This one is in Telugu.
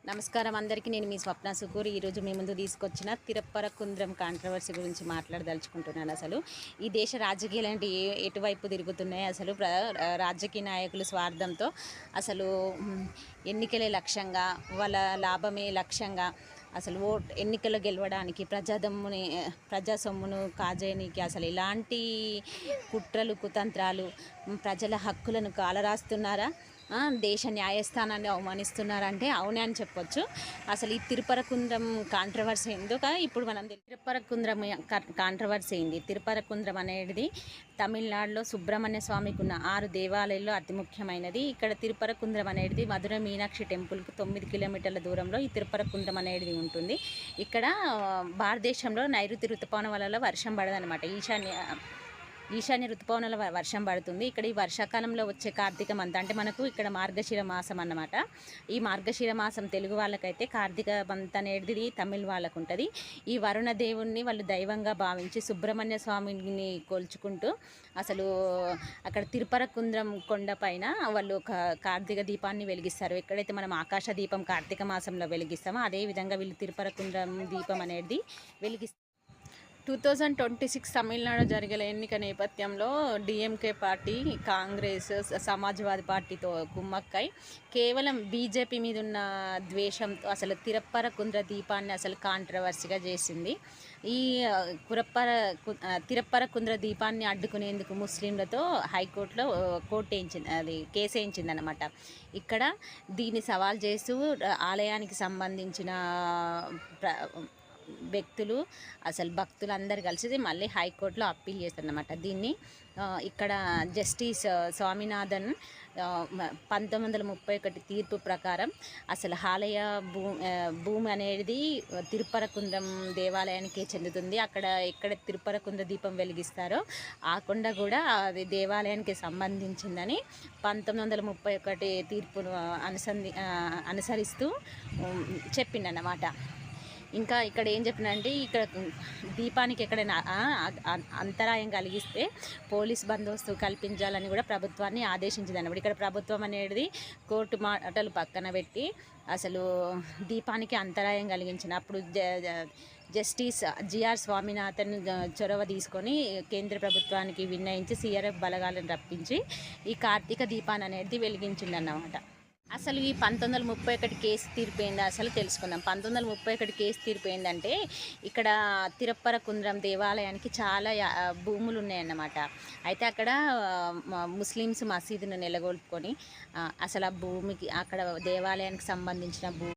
నమస్కారం అందరికీ. నేను మీ స్వప్న సుకూర్. ఈరోజు మీ ముందు తీసుకొచ్చిన తిరుప్పరకుంద్రం కాంట్రవర్సీ గురించి మాట్లాడదలుచుకుంటున్నాను. అసలు ఈ దేశ రాజకీయాలు అంటే ఎటువైపు తిరుగుతున్నాయి? అసలు రాజకీయ నాయకులు స్వార్థంతో అసలు ఎన్నికలే లక్ష్యంగా, వాళ్ళ లాభమే లక్ష్యంగా, అసలు ఎన్నికలు గెలవడానికి ప్రజా సొమ్మును కాజేయనికి అసలు ఎలాంటి కుట్రలు కుతంత్రాలు, ప్రజల హక్కులను కాలరాస్తున్నారా, దేశ న్యాయస్థానాన్ని అవమానిస్తున్నారంటే అవునే అని చెప్పొచ్చు. అసలు ఈ తిరుపరకుంద్రం కాంట్రవర్సీ ఎందుక ఇప్పుడు మనం తిరుపరకుంద్రం కాంట్రవర్సీ అయింది. తిరుపరకుంద్రం అనేది తమిళనాడులో సుబ్రహ్మణ్య స్వామికి ఉన్న 6 దేవాలయాల్లో అతి ముఖ్యమైనది. ఇక్కడ తిరుపరకుంద్రం అనేది మధుర మీనాక్షి టెంపుల్కి 9 కిలోమీటర్ల దూరంలో ఈ తిరుపరకుంద్రం అనేది ఉంటుంది. ఇక్కడ భారతదేశంలో నైరుతి ఋతుపవనాల వర్షం పడదనమాట. ఈశాన్య ఋతుపవనాల వర్షం పడుతుంది. ఇక్కడ ఈ వర్షాకాలంలో వచ్చే కార్తీక మంత్ అంటే మనకు ఇక్కడ మార్గశిర మాసం అన్నమాట. ఈ మార్గశిర మాసం తెలుగు వాళ్ళకైతే కార్తీక మంత్ అనేది తమిళ వాళ్ళకు ఉంటుంది. ఈ వరుణ దేవుణ్ణి వాళ్ళు దైవంగా భావించి సుబ్రహ్మణ్య స్వామిని కొలుచుకుంటూ అసలు అక్కడ తిరుపరకుంద్రం కొండ పైన వాళ్ళు ఒక కార్తీక దీపాన్ని వెలిగిస్తారు. ఎక్కడైతే మనం ఆకాశ దీపం కార్తీక మాసంలో వెలిగిస్తామో అదేవిధంగా వీళ్ళు తిరుపరకుంద్రం దీపం అనేది వెలిగిస్తారు. 2026 తమిళనాడు జరిగే ఎన్నిక నేపథ్యంలో డిఎంకే పార్టీ, కాంగ్రెస్, సమాజ్వాదీ పార్టీతో కుమ్మక్కై కేవలం బీజేపీ మీద ఉన్న ద్వేషంతో అసలు తిరుప్పరకుంద్ర దీపాన్ని అసలు కాంట్రవర్సీగా చేసింది. ఈ తిరుప్పరకుంద్ర దీపాన్ని అడ్డుకునేందుకు ముస్లింలతో హైకోర్టులో కేసు వేయించిందనమాట. ఇక్కడ దీన్ని సవాల్ చేస్తూ ఆలయానికి సంబంధించిన వ్యక్తులు అసలు భక్తులందరూ కలిసి మళ్ళీ హైకోర్టులో అప్పీల్ చేస్తారన్నమాట. దీన్ని ఇక్కడ జస్టిస్ స్వామినాథన్ 1931 తీర్పు ప్రకారం అసలు ఆలయ భూమి అనేది తిరుపరకుంద్రం దేవాలయానికి చెందుతుంది. ఎక్కడ తిరుపరకుంద్ర దీపం వెలిగిస్తారో ఆ కొండ కూడా అది దేవాలయానికి సంబంధించిందని 1931 తీర్పును అనుసరిస్తూ చెప్పిండన్నమాట. ఇంకా ఇక్కడ ఏం చెప్పినంటే ఇక్కడ దీపానికి ఎక్కడైనా అంతరాయం కలిగిస్తే పోలీస్ బందోబస్తు కల్పించాలని కూడా ప్రభుత్వాన్ని ఆదేశించింది అన్నమాట. ఇక్కడ ప్రభుత్వం అనేది కోర్టు మాటలు పక్కన పెట్టి అసలు దీపానికి అంతరాయం కలిగించినప్పుడు జస్టిస్ జిఆర్ స్వామినాథన్ చొరవ తీసుకొని కేంద్ర ప్రభుత్వానికి విన్నయించి సిఆర్ఎఫ్ బలగాలను రప్పించి ఈ కార్తీక దీపాన్ని అనేది వెలిగించిందన్నమాట. అసలు ఈ 1931 కేసు తీర్పు ఏందో అసలు తెలుసుకుందాం. 1931 కేసు తీర్పు ఏంటంటే ఇక్కడ తిరుప్పరకుంద్రం దేవాలయానికి చాలా భూములు ఉన్నాయన్నమాట. అయితే అక్కడ ముస్లిమ్స్ మసీదును నెలకొల్పుకొని అసలు ఆ భూమికి అక్కడ దేవాలయానికి సంబంధించిన